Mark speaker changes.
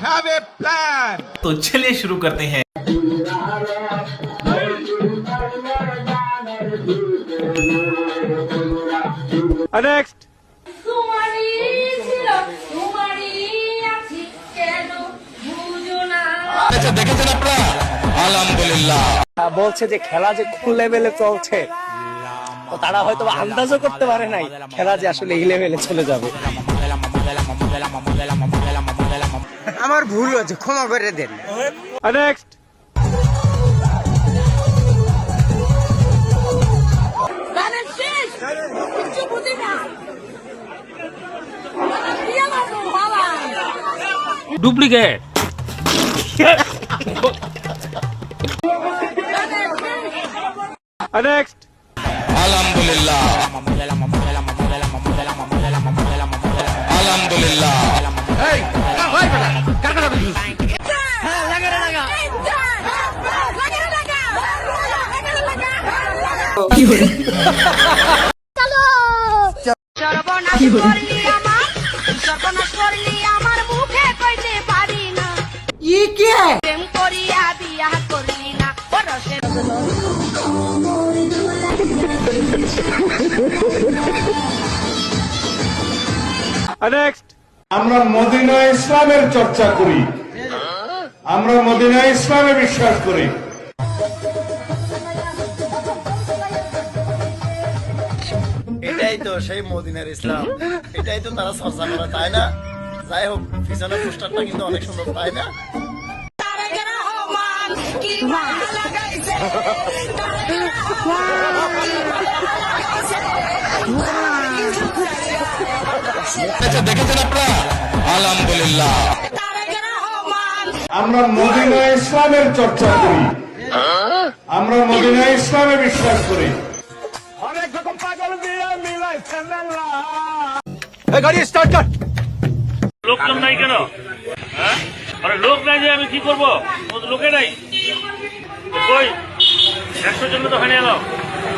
Speaker 1: have a plan.
Speaker 2: तो चलिए शुरू करते हैं।
Speaker 1: Next.
Speaker 3: দেখেছেন আপনারা? আলহামদুলিল্লাহ।
Speaker 4: বলছে যে খেলা যে কোন লেভেলে চলছে, তো তারা হয়তো আন্দাজও করতে পারে নাই খেলা যে আসলে এই লেভেলে চলে যাবে।
Speaker 5: আমার ভুল হয়েছে, ক্ষমা করে দেন।
Speaker 1: Next.
Speaker 6: ডুপ্লিকেট।
Speaker 1: Next.
Speaker 3: আলহামদুলিল্লাহ। আলহামদুলিল্লাহ।
Speaker 7: সর্বনাশ করলি আমার, সর্বনাশ করলি আমার, মুখে কইতে পারি না। প্রেম করিয়া বিয়া করলি না, পরশের
Speaker 1: Next.
Speaker 8: আমরা মদিনা ইসলামের চর্চা করি, আমরা মদিনা ইসলামে বিশ্বাস করি।
Speaker 9: এটাই তো সেই মদিনার ইসলাম, এটাই তো তারা চর্চা করে, তাই না? যাই হোক, পিছনের পোস্টারটা কিন্তু অনেক সুন্দর, তাই না?
Speaker 3: দেখেছেন আপনারা? আলহামদুলিল্লাহ।
Speaker 8: আমরা মদিনা ইসলামের চর্চা করি, আমরা মদিনা ইসলামে বিশ্বাস করি। অনেক রকম পাগল দিয়ে মিলাইছেন আল্লাহ।
Speaker 1: গাড়ি স্টার্ট কর।
Speaker 6: লোকজন নাই কেন? হ্যাঁ, আরে লোক নাই যে আমি কি করবো? লোকে নাই কই, 100 জন তো হানিয়ে এলো।